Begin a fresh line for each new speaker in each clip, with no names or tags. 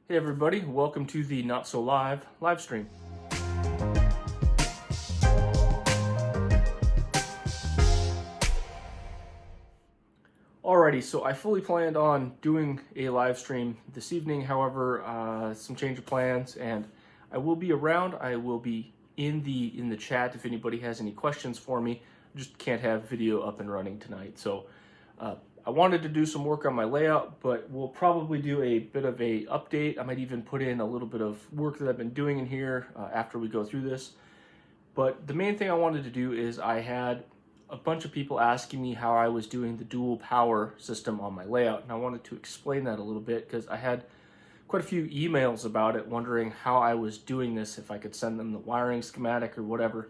Hey everybody, welcome to the Not So Live live stream. Alrighty, so I fully planned on doing a live stream this evening. However, some change of plans, and I will be around. I will be in the chat if anybody has any questions for me. I just can't have video up and running tonight. So I wanted to do some work on my layout, but we'll probably do a bit of a update. I might even put in a little bit of work that I've been doing in here after we go through this. But the main thing I wanted to do is I had a bunch of people asking me how I was doing the dual power system on my layout, and I wanted to explain that a little bit because I had quite a few emails about it wondering how I was doing this, if I could send them the wiring schematic or whatever.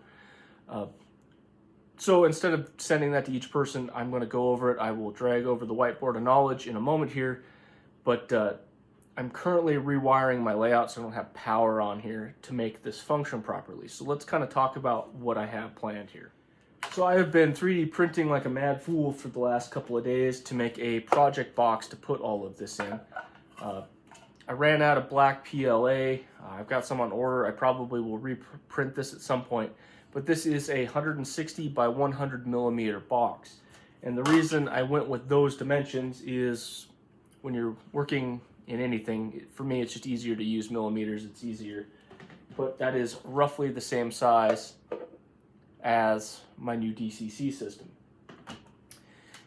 So instead of sending that to each person, I'm going to go over it. I will drag over the whiteboard of knowledge in a moment here, but I'm currently rewiring my layout so I don't have power on here to make this function properly. So let's kind of talk about what I have planned here. So I have been 3D printing like a mad fool for the last couple of days to make a project box to put all of this in. I ran out of black PLA. I've got some on order. I probably will reprint this at some point. But this is a 160 by 100 millimeter box. And the reason I went with those dimensions is when you're working in anything, for me it's just easier to use millimeters, it's easier. But that is roughly the same size as my new DCC system.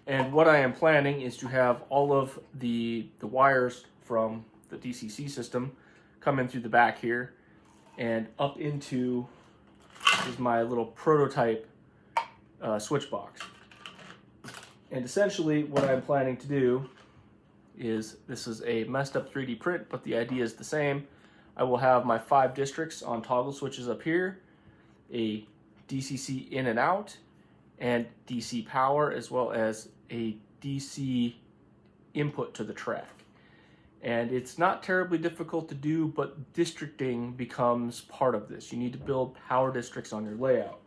And what I am planning is to have all of the wires from the DCC system come in through the back here and up into is my little prototype switch box. And essentially what I'm planning to do is, this is a messed up 3D print, but the idea is the same. I will have my 5 districts on toggle switches up here, a DCC in and out, and DC power, as well as a DC input to the track. And it's not terribly difficult to do, but districting becomes part of this. You need to build power districts on your layout.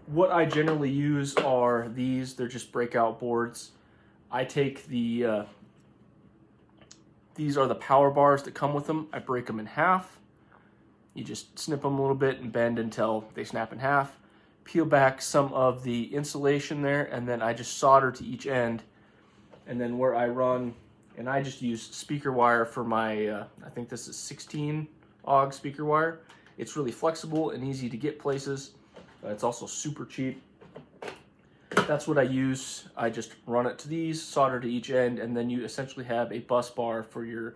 What I generally use are these. They're just breakout boards. I take these are the power bars that come with them. I break them in half. You just snip them a little bit and bend until they snap in half. Peel back some of the insulation there, and then I just solder to each end. And then where I run, and I just use speaker wire for my, I think this is 16 AUG speaker wire. It's really flexible and easy to get places. It's also super cheap. That's what I use. I just run it to these, solder to each end, and then you essentially have a bus bar for your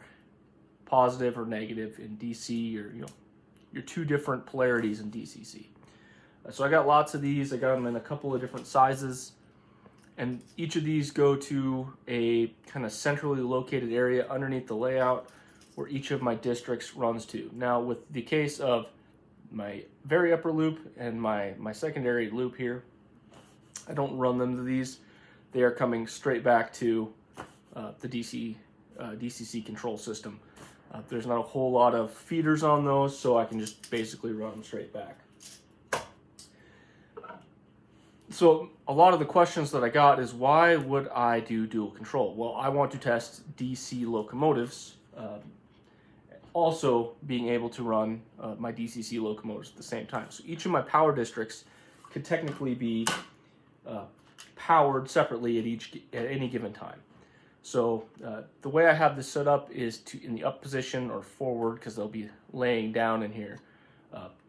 positive or negative in DC, or your 2 different polarities in DCC. So I got lots of these. I got them in a couple of different sizes. And each of these go to a kind of centrally located area underneath the layout where each of my districts runs to. Now with the case of my very upper loop and my secondary loop here, I don't run them to these. They are coming straight back to the DCC control system. There's not a whole lot of feeders on those, so I can just basically run them straight back. So a lot of the questions that I got is, why would I do dual control? Well, I want to test DC locomotives, also being able to run my DCC locomotives at the same time. So each of my power districts could technically be powered separately at any given time. So the way I have this set up is to, in the up position or forward, because they'll be laying down in here.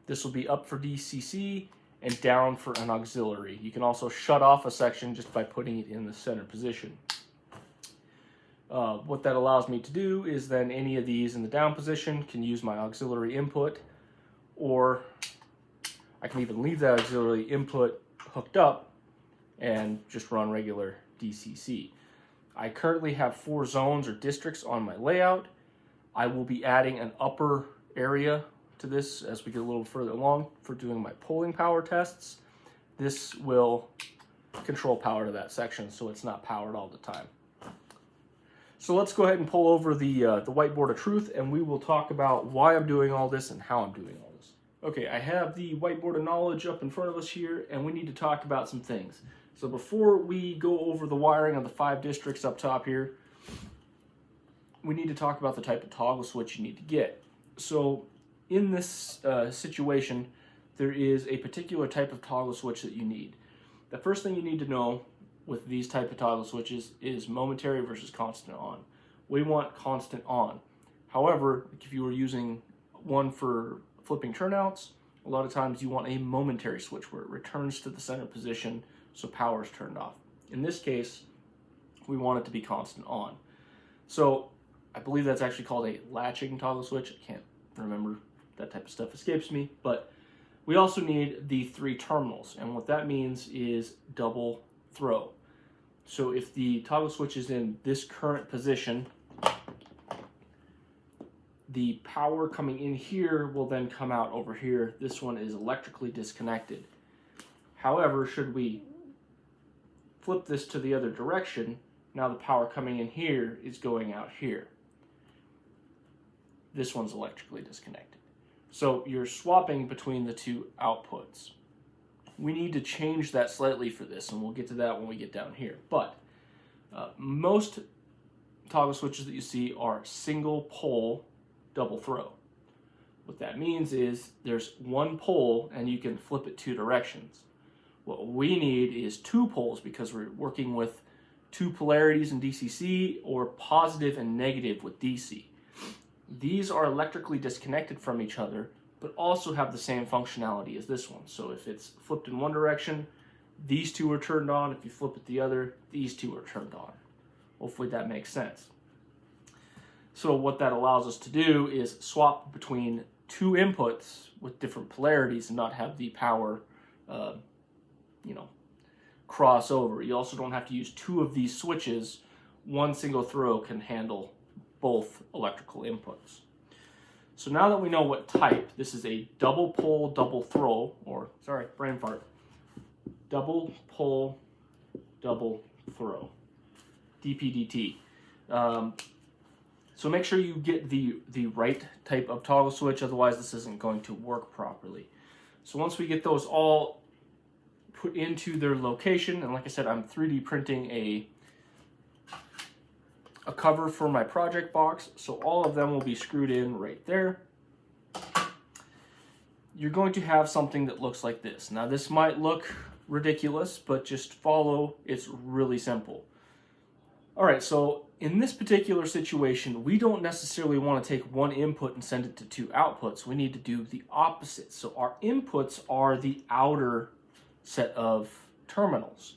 This will be up for DCC and down for an auxiliary. You can also shut off a section just by putting it in the center position. What that allows me to do is then any of these in the down position can use my auxiliary input, or I can even leave that auxiliary input hooked up and just run regular DCC. I currently have 4 zones or districts on my layout. I will be adding an upper area to this as we get a little further along for doing my polling power tests. This will control power to that section so it's not powered all the time. So let's go ahead and pull over the whiteboard of truth, and we will talk about why I'm doing all this and how I'm doing all this. Okay, I have the whiteboard of knowledge up in front of us here, and we need to talk about some things. So before we go over the wiring of the 5 districts up top here, we need to talk about the type of toggle switch you need to get. So in this situation, there is a particular type of toggle switch that you need. The first thing you need to know with these type of toggle switches is momentary versus constant on. We want constant on. However, if you were using one for flipping turnouts, a lot of times you want a momentary switch where it returns to the center position so power is turned off. In this case, we want it to be constant on. So I believe that's actually called a latching toggle switch. I can't remember, that type of stuff escapes me, but we also need the 3 terminals, and what that means is double throw. So if the toggle switch is in this current position, the power coming in here will then come out over here. This one is electrically disconnected. However, should we flip this to the other direction, now the power coming in here is going out here. This one's electrically disconnected. So you're swapping between the 2 outputs. We need to change that slightly for this, and we'll get to that when we get down here. But most toggle switches that you see are single pole double throw. What that means is there's 1 pole and you can flip it 2 directions. What we need is 2 poles because we're working with 2 polarities in DCC or positive and negative with DC. These are electrically disconnected from each other, but also have the same functionality as this one. So if it's flipped in one direction, these 2 are turned on. If you flip it the other, these 2 are turned on. Hopefully that makes sense. So what that allows us to do is swap between 2 inputs with different polarities and not have the power, cross over. You also don't have to use 2 of these switches. One single throw can handle both electrical inputs. So now that we know what type, this is a double pole, double throw, or sorry, brain fart. Double pole, double throw. DPDT. So make sure you get the right type of toggle switch, otherwise this isn't going to work properly. So once we get those all put into their location, and like I said, I'm 3D printing a cover for my project box, so all of them will be screwed in right there. You're going to have something that looks like this. Now this might look ridiculous, but just follow, it's really simple. Alright, so in this particular situation, we don't necessarily want to take 1 input and send it to 2 outputs. We need to do the opposite. So our inputs are the outer set of terminals.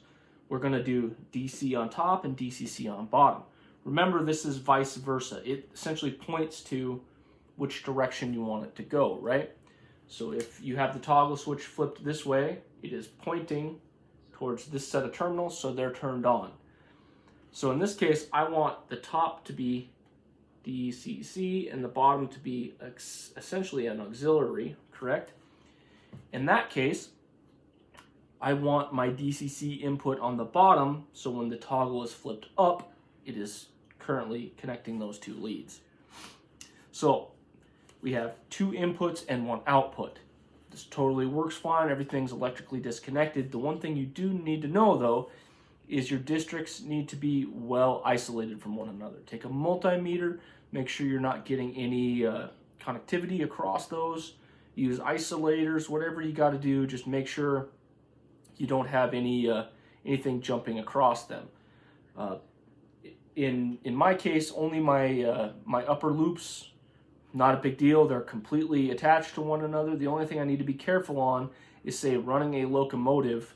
We're going to do DC on top and DCC on bottom. Remember, this is vice versa. It essentially points to which direction you want it to go, right? So if you have the toggle switch flipped this way, it is pointing towards this set of terminals, so they're turned on. So in this case, I want the top to be DCC and the bottom to be essentially an auxiliary, correct? In that case, I want my DCC input on the bottom, so when the toggle is flipped up, it is currently connecting those 2 leads. So we have 2 inputs and 1 output. This totally works fine. Everything's electrically disconnected. The one thing you do need to know, though, is your districts need to be well isolated from one another. Take a multimeter, make sure you're not getting any connectivity across those. Use isolators, whatever you got to do, just make sure you don't have anything jumping across them. In my case, only my upper loops, not a big deal. They're completely attached to one another. The only thing I need to be careful on is, say, running a locomotive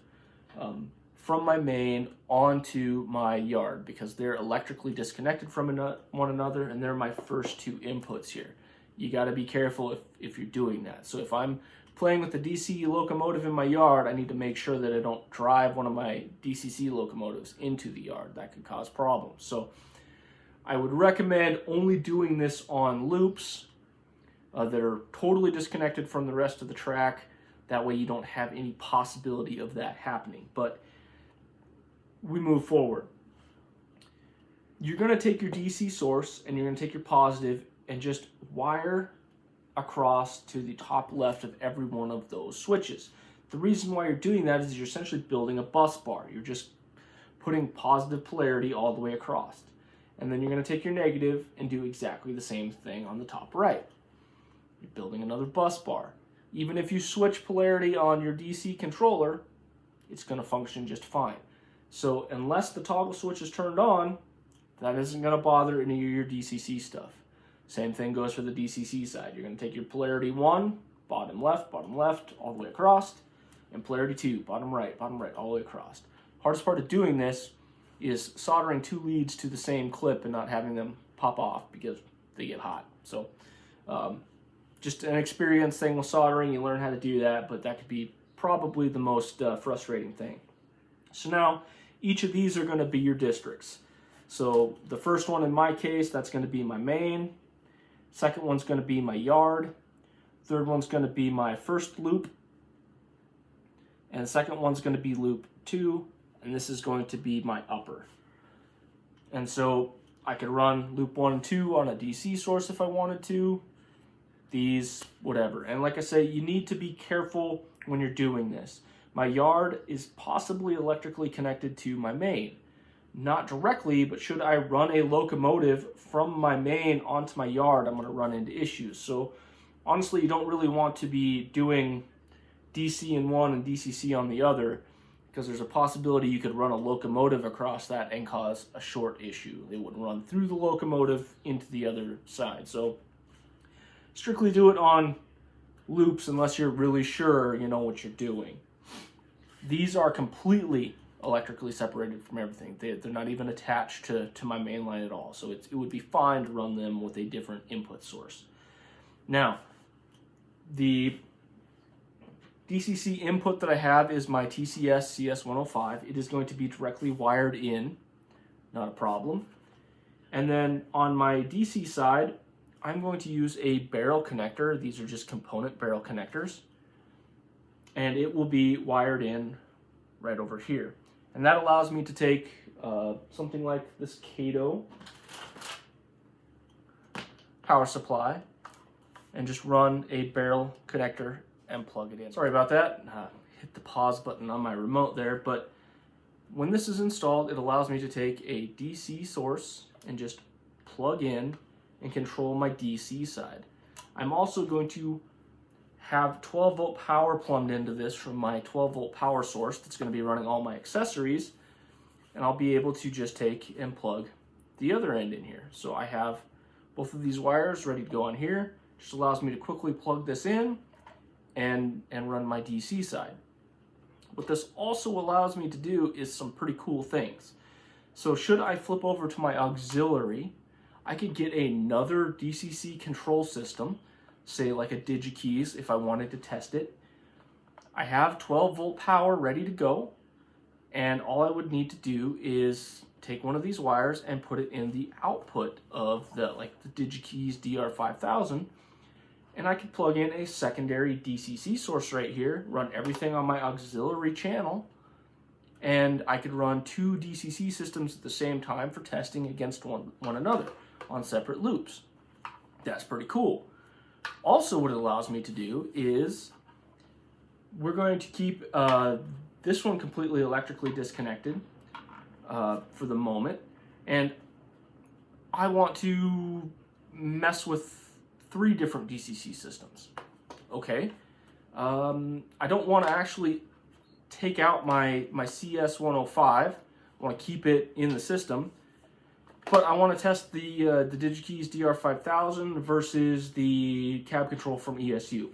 from my main onto my yard, because they're electrically disconnected from one another, and they're my first 2 inputs here. You got to be careful if you're doing that. So if I'm playing with the DC locomotive in my yard, I need to make sure that I don't drive one of my DCC locomotives into the yard. That could cause problems. So I would recommend only doing this on loops that are totally disconnected from the rest of the track. That way you don't have any possibility of that happening. But we move forward. You're going to take your DC source and you're going to take your positive and just wire across to the top left of every one of those switches. The reason why you're doing that is you're essentially building a bus bar. You're just putting positive polarity all the way across. And then you're going to take your negative and do exactly the same thing on the top right. You're building another bus bar. Even if you switch polarity on your DC controller, it's going to function just fine. So unless the toggle switch is turned on, that isn't going to bother any of your DCC stuff. Same thing goes for the DCC side. You're going to take your polarity 1, bottom left, all the way across, and polarity 2, bottom right, all the way across. Hardest part of doing this is soldering 2 leads to the same clip and not having them pop off because they get hot. So just an experience thing with soldering. You learn how to do that, but that could be probably the most frustrating thing. So now each of these are going to be your districts. So the first one in my case, that's going to be my main. Second one's going to be my yard. Third one's going to be my first loop. And the second one's going to be loop 2. And this is going to be my upper. And so I could run loop 1 and 2 on a DC source if I wanted to. These, whatever. And like I say, you need to be careful when you're doing this. My yard is possibly electrically connected to my main. Not directly, but should I run a locomotive from my main onto my yard, I'm going to run into issues. So honestly, you don't really want to be doing DC in one and DCC on the other, because there's a possibility you could run a locomotive across that and cause a short issue. They would run through the locomotive into the other side. So strictly do it on loops unless you're really sure you know what you're doing. These are completely electrically separated from everything. They're not even attached to my main line at all. So it would be fine to run them with a different input source. Now, the DCC input that I have is my TCS CS105. It is going to be directly wired in, not a problem. And then on my DC side, I'm going to use a barrel connector. These are just component barrel connectors. And it will be wired in right over here. And that allows me to take something like this Kato power supply and just run a barrel connector and plug it in. Sorry about that. Hit the pause button on my remote there, but when this is installed, it allows me to take a DC source and just plug in and control my DC side. I'm also going to have 12 volt power plumbed into this from my 12 volt power source that's going to be running all my accessories, and I'll be able to just take and plug the other end in here. So I have both of these wires ready to go on here. Just allows me to quickly plug this in and run my DC side. What this also allows me to do is some pretty cool things. So should I flip over to my auxiliary, I could get another DCC control system, say like a DigiKeys if I wanted to test it. I have 12 volt power ready to go, and all I would need to do is take one of these wires and put it in the output of the DigiKeys DR5000, and I could plug in a secondary DCC source right here, run everything on my auxiliary channel, and I could run 2 DCC systems at the same time for testing against one another on separate loops. That's pretty cool. Also, what it allows me to do is we're going to keep this one completely electrically disconnected for the moment, and I want to mess with 3 different DCC systems. Okay, I don't want to actually take out my CS105. I want to keep it in the system, but I want to test the DigiKeys DR5000 versus the cab control from ESU.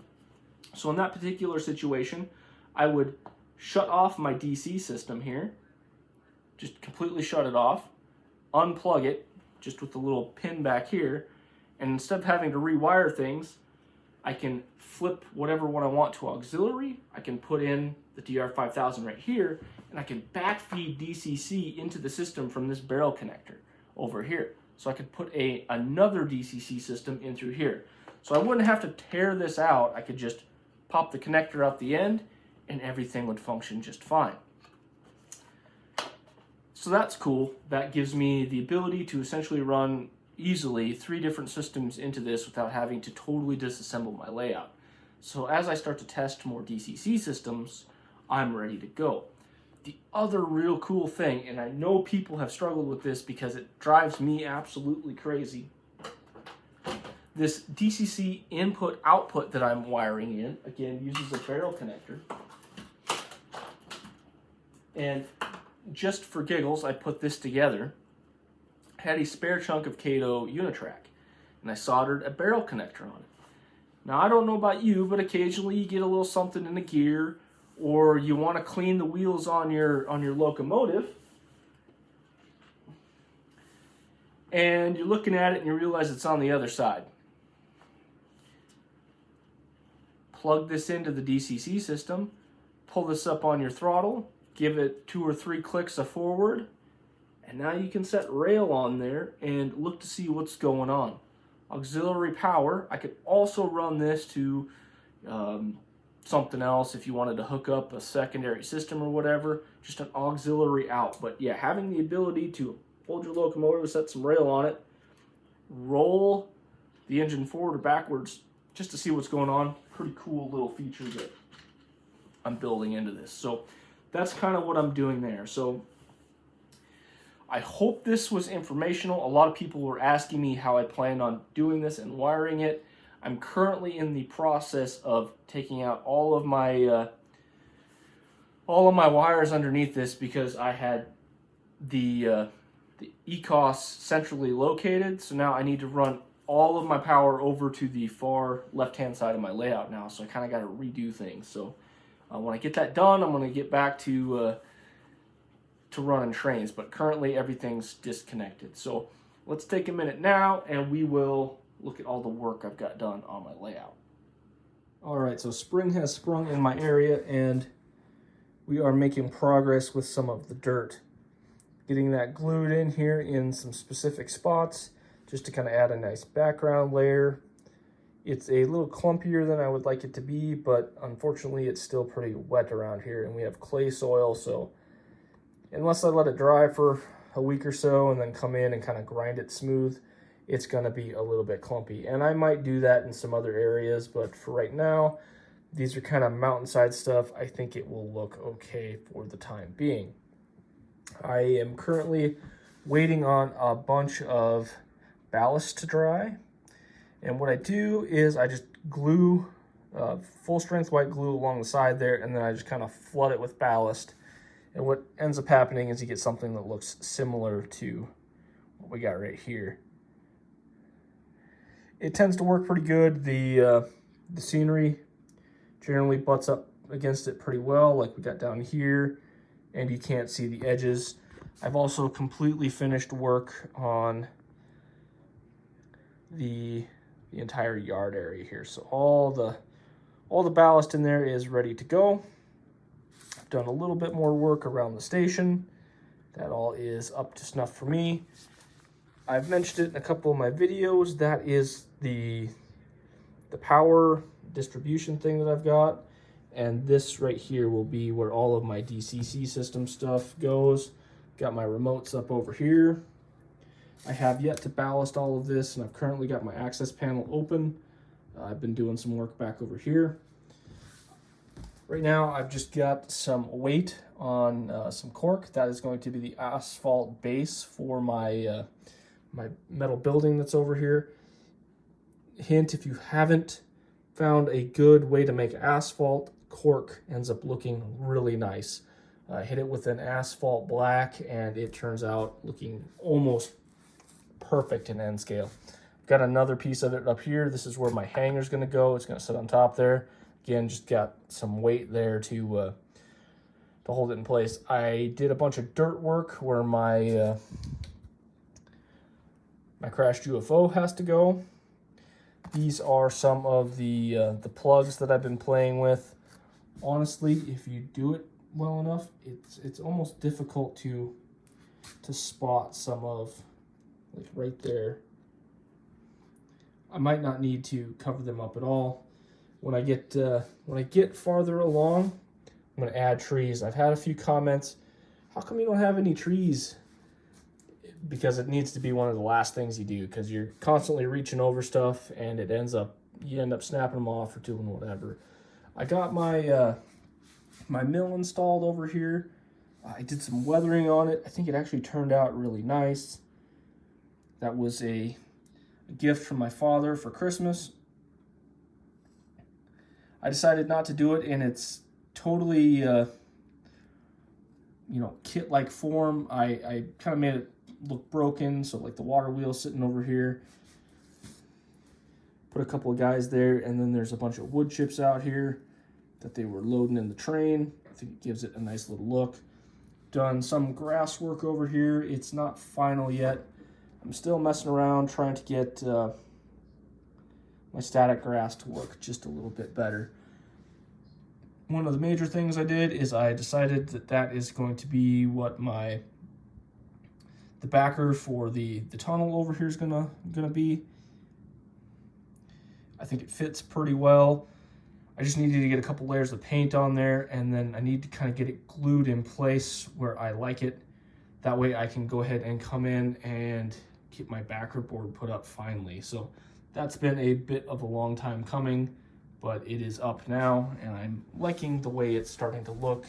So in that particular situation, I would shut off my DC system here, just completely shut it off, unplug it, just with the little pin back here, and instead of having to rewire things, I can flip whatever one I want to auxiliary, I can put in the DR5000 right here, and I can backfeed DCC into the system from this barrel connector over here. So I could put another DCC system in through here. So I wouldn't have to tear this out. I could just pop the connector out the end and everything would function just fine. So that's cool. That gives me the ability to essentially run easily 3 different systems into this without having to totally disassemble my layout. So as I start to test more DCC systems, I'm ready to go. the other real cool thing, and I know people have struggled with this because it drives me absolutely crazy. This DCC input-output that I'm wiring in, again, uses a barrel connector. And just for giggles, I put this together. I had a spare chunk of Kato Unitrack, and I soldered a barrel connector on it. Now, I don't know about you, but occasionally you get a little something in the gear, or you want to clean the wheels on your locomotive, and you're looking at it and you realize it's on the other side. Plug this into the DCC system, pull this up on your throttle, give it 2 or 3 clicks of forward, and now you can set rail on there and look to see what's going on. Auxiliary power, I could also run this to something else if you wanted to hook up a secondary system or whatever, just an auxiliary out. But yeah, having the ability to hold your locomotive, set some rail on it, roll the engine forward or backwards just to see what's going on, pretty cool little feature that I'm building into this. So that's kind of what I'm doing there. So I hope this was informational. A lot of people were asking me how I planned on doing this and wiring it. I'm currently in the process of taking out all of my wires underneath this because I had the ECOS centrally located. So now I need to run all of my power over to the far left-hand side of my layout now. So I kind of got to redo things. So when I get that done, I'm going to get back to running trains. But currently everything's disconnected. So let's take a minute now and we will look at all the work I've got done on my layout. All right, so spring has sprung in my area and we are making progress with some of the dirt. Getting that glued in here in some specific spots just to kind of add a nice background layer. It's a little clumpier than I would like it to be, but unfortunately it's still pretty wet around here and we have clay soil, so unless I let it dry for a week or so and then come in and kind of grind it smooth, it's going to be a little bit clumpy. And I might do that in some other areas, but for right now, these are kind of mountainside stuff. I think it will look okay for the time being. I am currently waiting on a bunch of ballast to dry. And what I do is I just glue full strength white glue along the side there, and then I just kind of flood it with ballast. And what ends up happening is you get something that looks similar to what we got right here. It tends to work pretty good. The scenery generally butts up against it pretty well, like we got down here, and you can't see the edges. I've also completely finished work on the entire yard area here. So all the ballast in there is ready to go. I've done a little bit more work around the station. That all is up to snuff for me. I've mentioned it in a couple of my videos. That is the power distribution thing that I've got. And this right here will be where all of my DCC system stuff goes. Got my remotes up over here. I have yet to ballast all of this, and I've currently got my access panel open. I've been doing some work back over here. Right now, I've just got some weight on some cork. That is going to be the asphalt base for my my metal building that's over here. Hint, if you haven't found a good way to make asphalt, cork ends up looking really nice. Hit it with an asphalt black and it turns out looking almost perfect in end scale. Got another piece of it up here. This is where my hanger's going to go. It's going to sit on top there. Again, just got some weight there to hold it in place. I did a bunch of dirt work where my my crashed UFO has to go. These are some of the plugs that I've been playing with. Honestly, if you do it well enough, it's almost difficult to spot some of, like right there. I might not need to cover them up at all. When I get farther along, I'm going to add trees. I've had a few comments, how come you don't have any trees? Because it needs to be one of the last things you do, because you're constantly reaching over stuff and you end up snapping them off or doing whatever. I got my my mill installed over here. I did some weathering on it. I think it actually turned out really nice. That was a gift from my father for Christmas. I decided not to do it in its totally, kit-like form. I kind of made it look broken, so like the water wheel sitting over here. Put a couple of guys there, and then there's a bunch of wood chips out here that they were loading in the train. I think it gives it a nice little look. Done some grass work over here. It's not final yet. I'm still messing around trying to get my static grass to work just a little bit better. One of the major things I did is I decided that is going to be what the backer for the tunnel over here is gonna be. I think it fits pretty well. I just needed to get a couple layers of paint on there, and then I need to kind of get it glued in place where I like it. That way I can go ahead and come in and get my backer board put up finally. So that's been a bit of a long time coming, but it is up now, and I'm liking the way it's starting to look.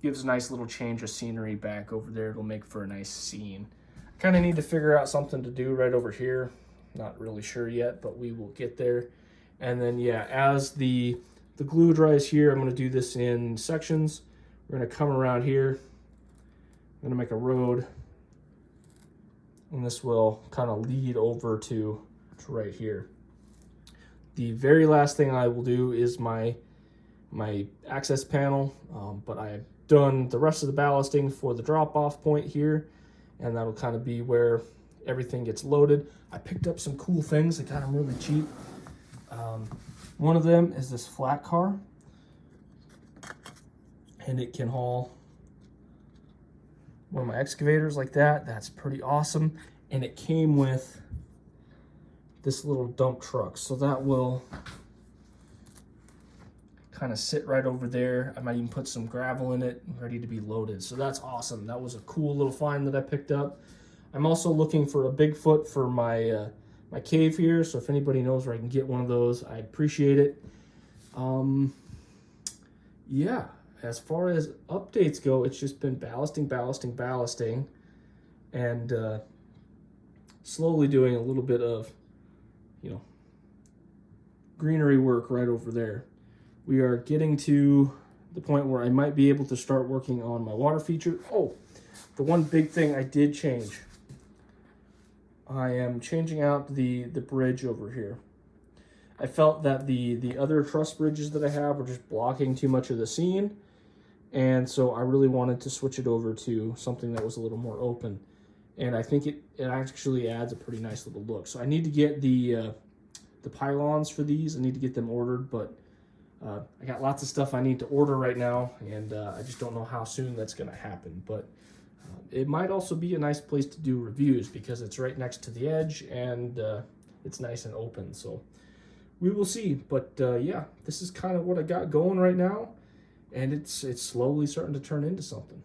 Gives a nice little change of scenery back over there. It'll make for a nice scene. I kind of need to figure out something to do right over here. Not really sure yet, but we will get there. And then, yeah, as the glue dries here, I'm going to do this in sections. We're going to come around here. I'm going to make a road, and this will kind of lead over to right here. The very last thing I will do is my access panel, but I've done the rest of the ballasting for the drop-off point here, and that'll kind of be where everything gets loaded. I picked up some cool things. I got them really cheap. One of them is this flat car, and it can haul one of my excavators like that. That's pretty awesome. And it came with this little dump truck, so that will kind of sit right over there. I might even put some gravel in it, ready to be loaded. So that's awesome. That was a cool little find that I picked up. I'm also looking for a Bigfoot for my my cave here, so if anybody knows where I can get one of those, I'd appreciate it. Yeah, as far as updates go, it's just been ballasting, and slowly doing a little bit of, greenery work right over there. We are getting to the point where I might be able to start working on my water feature. Oh, the one big thing I did change. I am changing out the bridge over here. I felt that the other truss bridges that I have were just blocking too much of the scene, and so I really wanted to switch it over to something that was a little more open. And I think it actually adds a pretty nice little look. So I need to get the pylons for these. I need to get them ordered, but I got lots of stuff I need to order right now, and I just don't know how soon that's going to happen. But it might also be a nice place to do reviews because it's right next to the edge, and it's nice and open. So we will see. But yeah, this is kind of what I got going right now, and it's slowly starting to turn into something.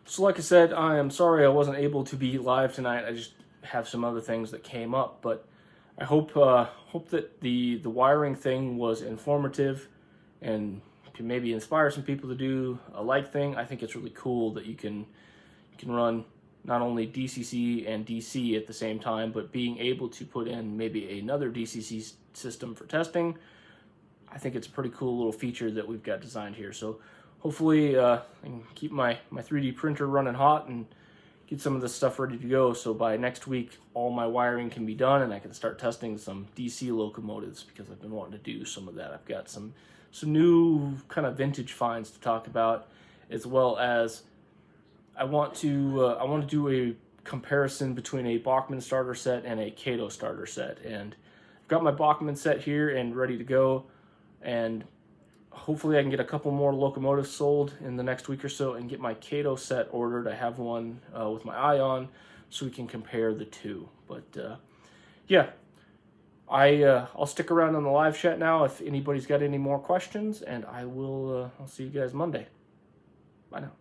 So like I said, I am sorry I wasn't able to be live tonight. I just have some other things that came up, but I hope that the wiring thing was informative and can maybe inspire some people to do a like thing. I think it's really cool that you can run not only DCC and DC at the same time, but being able to put in maybe another DCC system for testing. I think it's a pretty cool little feature that we've got designed here. So hopefully I can keep my 3D printer running hot and get some of this stuff ready to go, so by next week all my wiring can be done and I can start testing some DC locomotives, because I've been wanting to do some of that. I've got some new kind of vintage finds to talk about, as well as I want to do a comparison between a Bachmann starter set and a Kato starter set. And I've got my Bachmann set here and ready to go, and hopefully I can get a couple more locomotives sold in the next week or so and get my Kato set ordered. I have one with my eye on, so we can compare the two. But yeah, I'll stick around on the live chat now if anybody's got any more questions, and I'll see you guys Monday. Bye now.